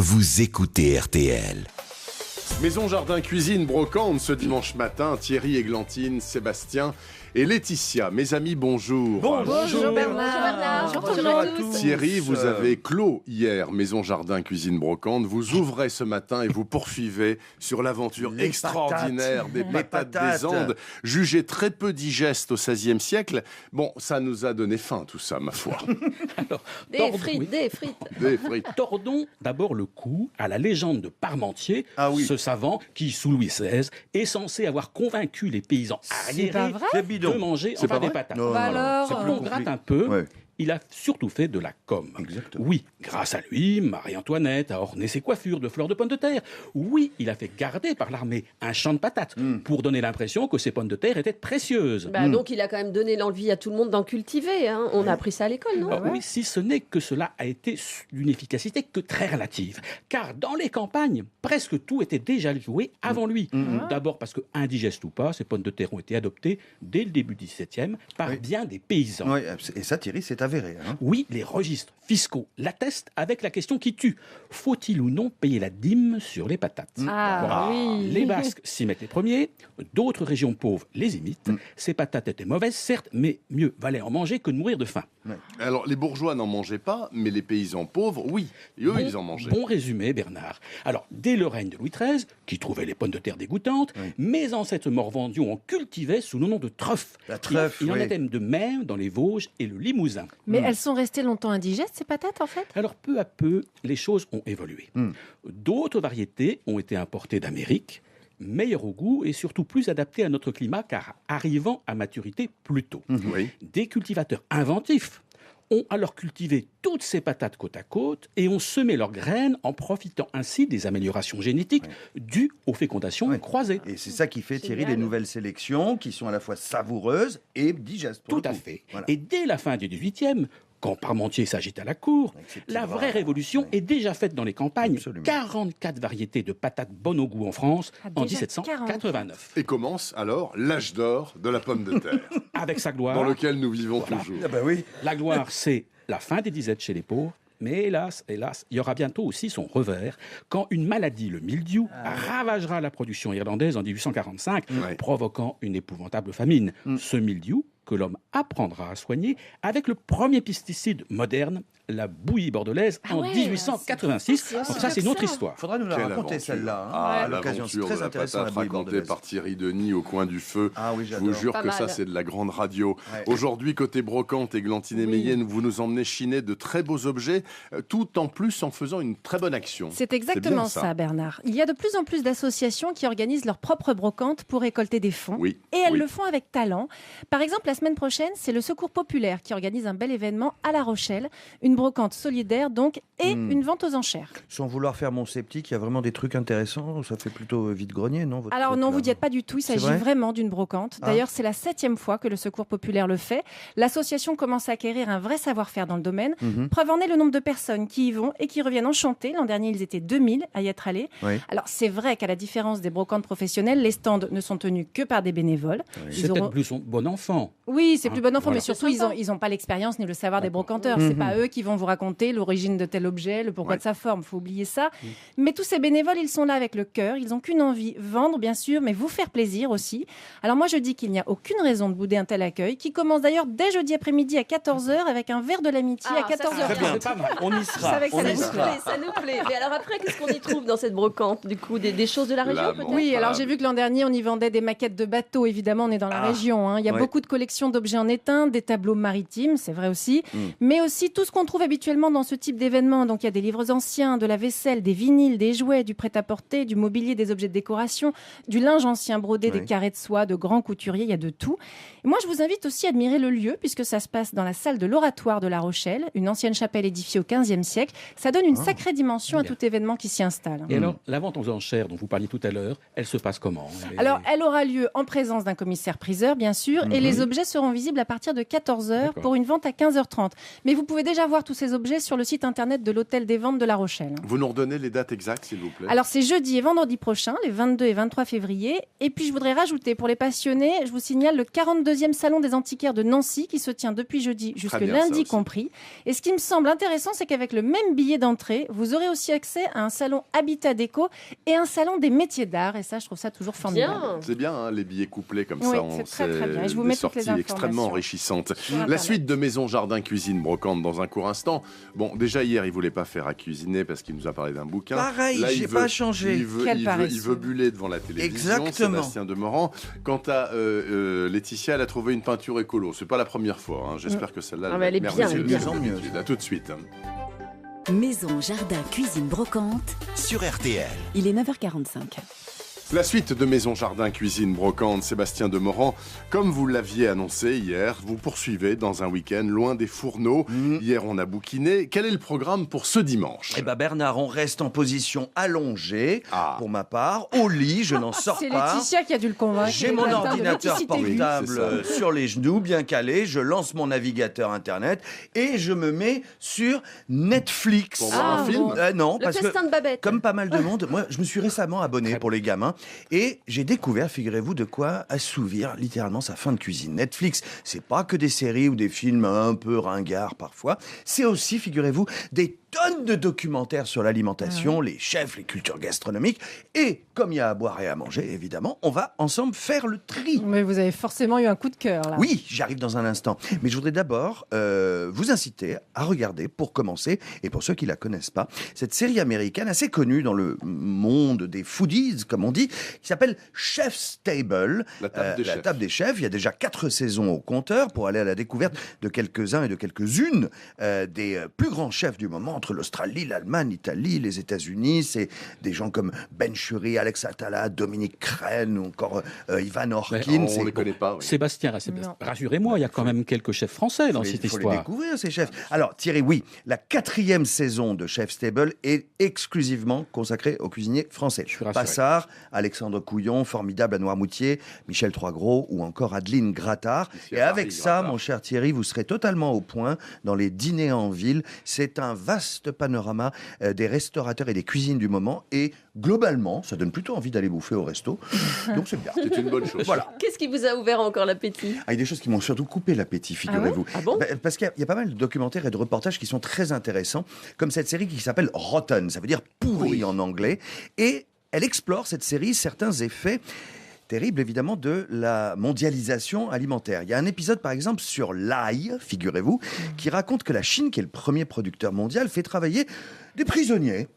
vous écoutez RTL. Maison, jardin, cuisine, brocante ce dimanche matin. Thierry, Églantine, Sébastien et Laetitia. Mes amis, bonjour. Bonjour Bernard. Bonjour à tous. Thierry, vous avez clos hier Maison, jardin, cuisine, brocante. Vous ouvrez ce matin et vous poursuivez sur l'aventure Les extraordinaire des patates des Andes, jugées très peu digestes au XVIe siècle. Bon, ça nous a donné faim tout ça, ma foi. Alors, Des frites. Des frites. tordons d'abord le cou à la légende de Parmentier, Ah oui. ce savant qui, sous Louis XVI, est censé avoir convaincu les paysans arriérés pas vrai C'est bidon. de manger C'est pas des vrai patates. Non, Bah non, non. alors, C'est plus plus on compliqué. gratte un peu. Ouais. Il a surtout fait de la com. Exactement. Oui, grâce à lui, Marie-Antoinette a orné ses coiffures de fleurs de pommes de terre. Oui, il a fait garder par l'armée un champ de patates pour donner l'impression que ces pommes de terre étaient précieuses. Donc il a quand même donné l'envie à tout le monde d'en cultiver. Hein. On a appris ça à l'école, non? Oui, si ce n'est que cela a été d'une efficacité que très relative. Car dans les campagnes, presque tout était déjà joué avant lui. D'abord parce que, indigestes ou pas, ces pommes de terre ont été adoptées dès le début du XVIIe par bien des paysans. Ouais, et ça, Thierry, c'est avéré. Hein. Oui, les registres fiscaux l'attestent avec la question qui tue. Faut-il ou non payer la dîme sur les patates? Ah oui. Les Basques s'y mettent les premiers, d'autres régions pauvres les imitent. Ces patates étaient mauvaises, certes, mais mieux valait en manger que de mourir de faim. Alors, les bourgeois n'en mangeaient pas, mais les paysans pauvres, oui. Et eux, ils en mangeaient. Bon résumé, Bernard. Alors, dès le règne de Louis XIII, qui trouvait les pommes de terre dégoûtantes, mes ancêtres morvandiaux en cultivaient sous le nom de truffe. La truffe, Il en oui. était de même dans les Vosges et le Limousin. Mais elles sont restées longtemps indigestes, ces patates, en fait? Alors, peu à peu, les choses ont évolué. D'autres variétés ont été importées d'Amérique, meilleures au goût et surtout plus adaptées à notre climat, car arrivant à maturité plus tôt. Oui. Des cultivateurs inventifs ont alors cultivé toutes ces patates côte à côte et ont semé leurs graines en profitant ainsi des améliorations génétiques dues aux fécondations croisées. Et c'est ça qui fait, Thierry, Génial. les nouvelles sélections qui sont à la fois savoureuses et digestes. pour Tout le à coup. fait. Voilà. Et dès la fin du XVIIIe, quand Parmentier s'agite à la cour, Avec ses petits la bras, vraie révolution est déjà faite dans les campagnes. Absolument. 44 variétés de patates bonnes au goût en France Ah, en déjà 1789. Et commence alors l'âge d'or de la pomme de terre, Avec sa gloire, dans lequel nous vivons toujours. Ah bah oui. la gloire, c'est la fin des disettes chez les pauvres. Mais hélas, il y aura bientôt aussi son revers, quand une maladie, le mildiou, ravagera la production irlandaise en 1845, provoquant une épouvantable famine. Ce mildiou, que l'homme apprendra à soigner avec le premier pesticide moderne, la bouillie bordelaise, en 1886. Donc ça, c'est une autre histoire. Faudra nous la Quelle raconter aventure. celle-là. hein. Ah, À l'occasion, c'est l'aventure de très la intéressant. patate la bouillie racontée bordelaise. par Thierry Denis au coin du feu. Ah oui, Je vous j'adore. jure Pas que ça, mal. c'est de la grande radio. Ouais. Aujourd'hui, côté brocante, Églantine et Mayenne, vous nous emmenez chiner de très beaux objets, tout en plus en faisant une très bonne action. C'est exactement bien, ça, Bernard. Il y a de plus en plus d'associations qui organisent leurs propres brocantes pour récolter des fonds. Oui. Et elles Oui. le font avec talent. Par exemple, la semaine prochaine, c'est le Secours Populaire qui organise un bel événement à La Rochelle. Une brocante solidaire, donc, et une vente aux enchères. Sans vouloir faire mon sceptique, il y a vraiment des trucs intéressants. Ça fait plutôt vide-grenier, non votre Alors truc, non, là vous n'y êtes pas du tout. Il C'est s'agit vrai vraiment d'une brocante. D'ailleurs, c'est la 7e fois que le Secours Populaire le fait. L'association commence à acquérir un vrai savoir-faire dans le domaine. Preuve en est le nombre de personnes qui y vont et qui reviennent enchantées. L'an dernier, ils étaient 2000 à y être allés. Oui. Alors, c'est vrai qu'à la différence des brocantes professionnelles, les stands ne sont tenus que par des bénévoles. C'est peut-être plus son bon enfant. Oui, c'est plus bon enfant, Voilà. mais surtout, C'est sympa. ils ont pas l'expérience ni le savoir des brocanteurs. C'est pas eux qui vont vous raconter l'origine de tel objet, le pourquoi de sa forme. Faut oublier ça. Mais tous ces bénévoles, ils sont là avec le cœur. Ils ont qu'une envie, vendre, bien sûr, mais vous faire plaisir aussi. Alors moi, je dis qu'il n'y a aucune raison de bouder un tel accueil, qui commence d'ailleurs dès jeudi après-midi à 14h avec un verre de l'amitié Ah, à ça, c'est 14h30. très bien. C'est pas mal, on y Je sera. savais que ça Ça allait nous vous plaît, ça nous plaît. Mais alors après, qu'est-ce qu'on y trouve dans cette brocante, du coup, des choses de la région La peut-être? Oui, alors Voilà. j'ai vu que l'an dernier, on y vendait des maquettes de bateaux. Évidemment, on est dans la région. Hein. Il y a ouais. beaucoup de collections d'objets en étain, des tableaux maritimes, c'est vrai aussi. Mais aussi tout ce qu'on trouve habituellement dans ce type d'événement. Donc il y a des livres anciens, de la vaisselle, des vinyles, des jouets, du prêt-à-porter, du mobilier, des objets de décoration, du linge ancien brodé, des Oui. carrés de soie, de grands couturiers, il y a de tout. Et moi, je vous invite aussi à admirer le lieu, puisque ça se passe dans la salle de l'Oratoire de La Rochelle, une ancienne chapelle édifiée au XVe siècle. Ça donne une sacrée dimension à Bien. tout événement qui s'y installe. Et alors, la vente aux enchères dont vous parliez tout à l'heure, elle se passe comment? Alors, elle aura lieu en présence d'un commissaire-priseur, bien sûr, et les objets seront visibles à partir de 14h D'accord. pour une vente à 15h30. Mais vous pouvez déjà voir tous ces objets sur le site internet de l'Hôtel des Ventes de La Rochelle. Vous nous redonnez les dates exactes, s'il vous plaît? Alors c'est jeudi et vendredi prochain, les 22 et 23 février. Et puis je voudrais rajouter pour les passionnés, je vous signale le 42e salon des antiquaires de Nancy qui se tient depuis jeudi jusqu'à bien, lundi compris. Et ce qui me semble intéressant, c'est qu'avec le même billet d'entrée, vous aurez aussi accès à un salon Habitat Déco et un salon des métiers d'art. Et ça, je trouve ça toujours formidable. Bien. C'est bien, hein, les billets couplés comme Oui, ça. c'est très, très bien. Et je vous des mets toutes les sorties extrêmement informations enrichissantes. sur La Internet. suite de Maison, Jardin, Cuisine, Brocante dans un court instant. Bon, déjà hier, il voulait pas faire à cuisiner parce qu'il nous a parlé d'un bouquin. Pareil, Là, il j'ai veut- pas changé. Quel il paresseux. veut buller devant la télévision. Exactement. Sébastien Demorand. Quant à Laetitia, elle a trouvé une peinture écolo. C'est pas la première fois. Hein. J'espère que celle-là, Ah, mais elle est bien, elle est merveilleuse. bien. Tant mieux. À tout de suite. Maison, jardin, cuisine, brocante. Sur RTL. Il est 9h45. La suite de Maison, Jardin, Cuisine, Brocante, Sébastien Demorand, comme vous l'aviez annoncé hier, vous poursuivez dans un week-end loin des fourneaux. Hier, on a bouquiné. Quel est le programme pour ce dimanche? Eh ben Bernard, on reste en position allongée, Ah. pour ma part. Au lit, je n'en sors C'est pas. Laetitia qui a dû le convaincre. J'ai Il est mon atteint de ordinateur l'autocité. portable Oui, c'est sur les genoux, bien calé. Je lance mon navigateur internet et je me mets sur Netflix. Pour voir un film bon. Non, Le parce que festin de Babette. comme pas mal de monde, moi je me suis récemment abonné pour les gamins et j'ai découvert, figurez-vous, de quoi assouvir littéralement sa faim de cuisine. Netflix, c'est pas que des séries ou des films un peu ringards parfois, c'est aussi, figurez-vous, des tonnes de documentaires sur l'alimentation, les chefs, les cultures gastronomiques. Et comme il y a à boire et à manger, évidemment, on va ensemble faire le tri. Mais vous avez forcément eu un coup de cœur là. Oui, j'arrive dans un instant. Mais je voudrais d'abord vous inciter à regarder, pour commencer, et pour ceux qui la connaissent pas, cette série américaine assez connue dans le monde des foodies, comme on dit, qui s'appelle Chef's Table. La table des la chefs. table des chefs. Il y a déjà 4 saisons au compteur pour aller à la découverte de quelques-uns et de quelques-unes des plus grands chefs du moment, entre l'Australie, l'Allemagne, l'Italie, les États-Unis. C'est des gens comme Ben Shuri, Alex Atala, Dominique Crène ou encore Ivan Orkin. On ne les connaît pas. Oui. Sébastien, Non. rassurez-moi, il y a quand même quelques chefs français dans Il cette faut les histoire. découvrir, ces chefs. Alors, Thierry, oui, la 4e saison de Chef's Table est exclusivement consacrée aux cuisiniers français. Je suis rassuré. Passard, Alexandre Couillon, formidable à Noirmoutier, Michel Troisgros ou encore Adeline Grattard. Ici Et à avec Paris, ça, Grattard. mon cher Thierry, vous serez totalement au point dans les dîners en ville. C'est un vaste panorama des restaurateurs et des cuisines du moment. Et globalement, ça donne plutôt envie d'aller bouffer au resto. Donc c'est bien. C'est une bonne chose. Voilà. Qu'est-ce qui vous a ouvert encore l'appétit? Ah, il y a des choses qui m'ont surtout coupé l'appétit, figurez-vous. Ah bon Parce qu'il y a pas mal de documentaires et de reportages qui sont très intéressants, comme cette série qui s'appelle Rotten, ça veut dire pourri en anglais. Et elle explore, cette série, certains effets terribles, évidemment, de la mondialisation alimentaire. Il y a un épisode, par exemple, sur l'ail, figurez-vous, qui raconte que la Chine, qui est le premier producteur mondial, fait travailler des prisonniers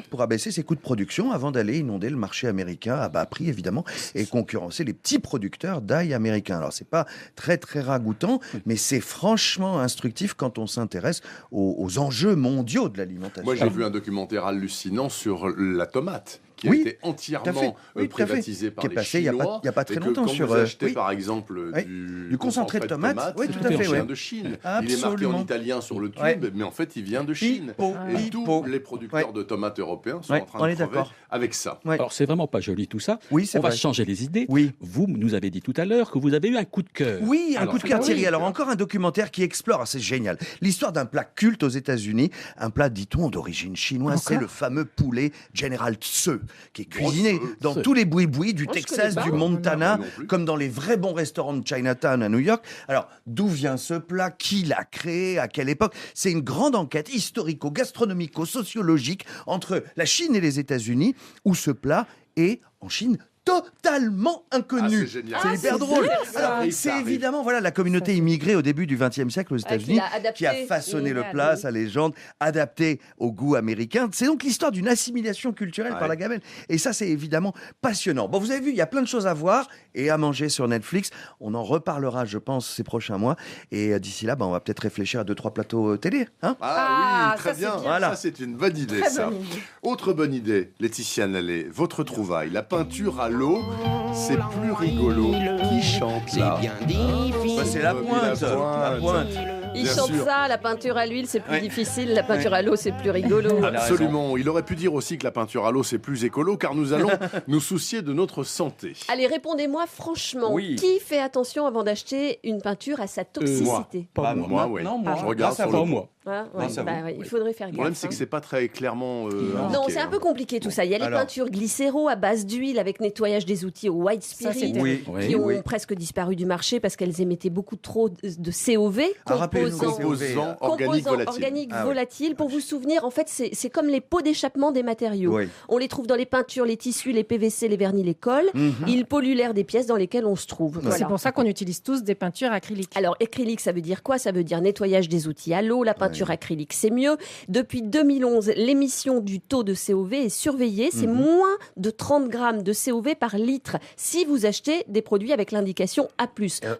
pour abaisser ses coûts de production avant d'aller inonder le marché américain à bas prix, évidemment, et concurrencer les petits producteurs d'ail américains. Alors, c'est pas très, très ragoûtant, mais c'est franchement instructif quand on s'intéresse aux enjeux mondiaux de l'alimentation. Moi, j'ai vu un documentaire hallucinant sur la tomate, qui Oui, a été tout à fait. entièrement Oui, tout à fait. privatisée par Qui est les passé il y a pas- Chinois. il y a pas très et que longtemps quand sur, vous achetez, oui. par exemple, Oui. Du concentré de tomate, oui, tout à fait, il vient oui. de Chine. Il est Absolument. marqué en italien sur le tube, Ouais. mais en fait, il vient de Chine. Et Pipo. tous les producteurs Ouais. de tomates européens sont Ouais, en train on de est crever d'accord. avec ça. Ouais. Alors, c'est vraiment pas joli tout ça. Oui, c'est On va vrai. changer les idées. Oui. Vous nous avez dit tout à l'heure que vous avez eu un coup de cœur. Oui, un Alors, coup de cœur, oui. Thierry. Alors, encore un documentaire qui explore, c'est génial, l'histoire d'un plat culte aux États-Unis, un plat, dit-on, d'origine chinoise. C'est le fameux poulet General Tso, qui est cuisiné dans Tso. tous les boui-boui du Oh, je Texas, connais du pas. Montana, Non, non plus. comme dans les vrais bons restaurants de Chinatown à New York. Alors, d'où vient ce plat? Qui l'a créé? À quelle époque? C'est une grande enquête historico-gastronomico-sociologique entre la Chine et les États-Unis, où ce plat est, en Chine, totalement inconnu. Ah, c'est génial. C'est Ah, hyper c'est drôle. bien, ça. Alors, Ça c'est arrive. évidemment voilà la communauté immigrée au début du XXe siècle aux États-Unis l'a adapté. qui a façonné le Génial, plat, oui. sa légende, adapté au goût américain. C'est donc l'histoire d'une assimilation culturelle par Ouais. la gamelle. Et ça, c'est évidemment passionnant. Bon, vous avez vu, il y a plein de choses à voir et à manger sur Netflix. On en reparlera, je pense, ces prochains mois. Et d'ici là, on va peut-être réfléchir à 2-3 plateaux télé. Hein Ah, oui, très ça, c'est bien. bien. Voilà. Ça, c'est une bonne idée, Très ça. bonne idée. Autre bonne idée, Laetitia Nallet, votre trouvaille, la peinture à l'eau, c'est plus rigolo. Qui chante là? Bah, c'est la pointe. La pointe. Il Bien chante sûr. ça, la peinture à l'huile, c'est plus Ouais. difficile, la peinture à l'eau, c'est plus rigolo. Ah, Absolument. Il aurait pu dire aussi que la peinture à l'eau, c'est plus écolo, car nous allons nous soucier de notre santé. Allez, répondez-moi franchement. Oui. Qui fait attention avant d'acheter une peinture à sa toxicité? Pas Moi, oui. Non, moi. Je regarde Ça sur va, le moi. Ah, Non, ça va. il faudrait faire Le gaffe. problème, c'est que c'est pas très clairement. Non, indiqué, c'est un hein. peu compliqué tout ça. Il y a les alors- peintures glycéro à base d'huile avec nettoyage des outils au White Ça, Spirit. c'est Oui, Qui ont oui. presque disparu du marché parce qu'elles émettaient beaucoup trop de COV, Ah, rappelez-nous, composants, Composants organiques composants volatiles. organiques Ah oui. volatiles. Pour vous souvenir, en fait, c'est comme les pots d'échappement des matériaux. Oui. On les trouve dans les peintures, les tissus, les PVC, les vernis, les colles. Ils polluent l'air des pièces dans lesquelles on se trouve. Voilà. C'est pour ça qu'on utilise tous des peintures acryliques. Alors, acrylique, ça veut dire quoi? Ça veut dire nettoyage des outils à l'eau. La peinture acrylique, c'est mieux. Depuis 2011, l'émission du taux de COV est surveillée. C'est moins de 30 grammes de COV par litre si vous achetez des produits avec l'indication A+.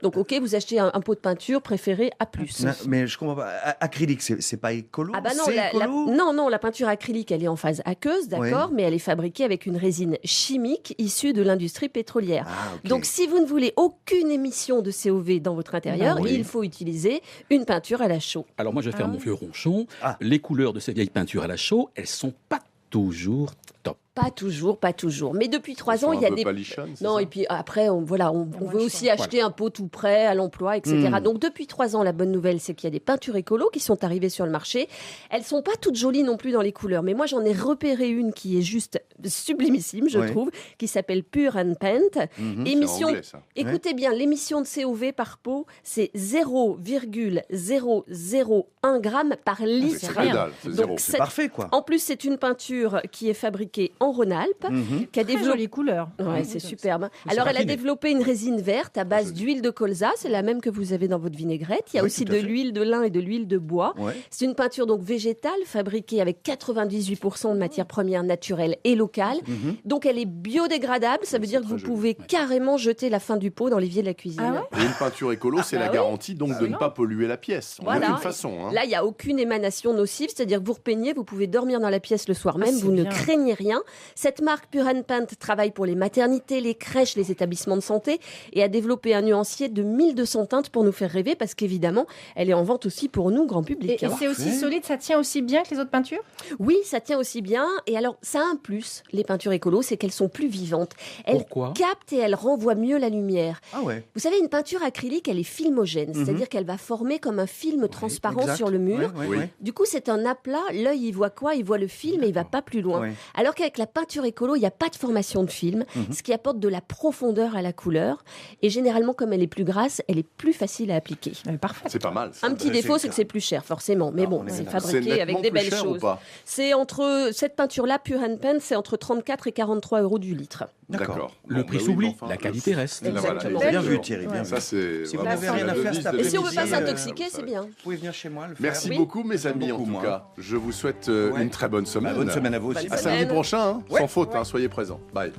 Donc, OK, vous achetez un pot de peinture préféré A+. Non, mais je comprends pas. Acrylique, c'est pas écolo. Ah bah non, c'est écolo non, la peinture acrylique, elle est en phase aqueuse, d'accord, mais elle est fabriquée avec une résine chimique issue de l'industrie pétrolière. Ah, ok. Donc, si vous ne voulez aucune émission de COV dans votre intérieur, Oui. il faut utiliser une peinture à la chaux. Alors moi, je vais faire mon vieux ronchon. Ah. Les couleurs de ces vieilles peintures à la chaux, elles sont pas toujours top. Pas toujours, pas toujours. Mais depuis 3 Ils ans, sont il y a un peu des... palichonnes, c'est Non, ça et puis après, on veut aussi acheter un pot tout prêt à l'emploi, etc. Donc depuis 3 ans, la bonne nouvelle, c'est qu'il y a des peintures écolo qui sont arrivées sur le marché. Elles sont pas toutes jolies non plus dans les couleurs, mais moi j'en ai repéré une qui est juste sublimissime, je Ouais. trouve, qui s'appelle Pure and Paint. C'est Émission... anglais, ça. Écoutez bien, l'émission de COV par pot, c'est 0,001 g par litre. C'est que dalle, c'est zéro. Donc, C'est parfait, quoi. en plus, c'est une peinture qui est fabriquée en Rhône-Alpes, qui a Très développé... jolie couleur. Ouais, c'est superbe. Alors, pas elle a fini. développé une résine verte à base d'huile de colza. C'est la même que vous avez dans votre vinaigrette. Il y a Oui, aussi tout à de fait. l'huile de lin et de l'huile de bois. Ouais. C'est une peinture donc végétale fabriquée avec 98% de matières premières naturelles et locales. Donc, elle est biodégradable. Ça veut dire que vous très joli. pouvez carrément jeter la fin du pot dans l'évier de la cuisine. Ah ouais Et une peinture écolo, c'est la oui. garantie donc de ne pas polluer la pièce. En Voilà. aucune façon. Hein. Là, il n'y a aucune émanation nocive, c'est-à-dire que vous repeignez, vous pouvez dormir dans la pièce le soir même, c'est vous ne bien. craignez rien. Cette marque Pure and Paint travaille pour les maternités, les crèches, les établissements de santé et a développé un nuancier de 1200 teintes pour nous faire rêver parce qu'évidemment, elle est en vente aussi pour nous, grand public. Et hein. c'est aussi solide, ça tient aussi bien que les autres peintures? Oui, ça tient aussi bien. Et alors, ça a un plus, les peintures écolo, c'est qu'elles sont plus vivantes. Elles Pourquoi captent et elles renvoient mieux la lumière. Ah ouais. Vous savez, une peinture acrylique, elle est filmogène, c'est-à-dire qu'elle va former comme un film transparent Exact. sur le mur. Ouais, ouais, Oui. ouais. Du coup, c'est un aplat. L'œil, il voit quoi? Il voit le film et il va pas plus loin. Ouais. Alors qu'avec la peinture écolo, il n'y a pas de formation de film, ce qui apporte de la profondeur à la couleur. Et généralement, comme elle est plus grasse, elle est plus facile à appliquer. Parfait. C'est pas mal. ça. Un petit défaut, c'est que c'est plus cher, forcément. Mais bon, on est c'est d'accord. C'est fabriqué avec nettement des plus belles cher ou choses. pas C'est entre cette peinture-là, Pure and Paint, c'est entre 34 et 43 euros du litre. D'accord. Le prix bah oui, s'oublie, mais enfin, la qualité reste. Là, voilà, Exactement. Bien exactement. vu, Thierry, bien vu. Ça, c'est. Si vous vraiment n'avez rien la à faire devise cet de Et si on veut l'émission. pas s'intoxiquer, c'est bien. Vous pouvez venir chez moi le faire. Merci Oui. beaucoup, mes amis, en beaucoup, tout moi. cas. Je vous souhaite Ouais. une très bonne Bah, semaine. bonne semaine à vous aussi. Bonne À semaine. samedi prochain, hein, Ouais. sans faute, hein, soyez présents. Bye.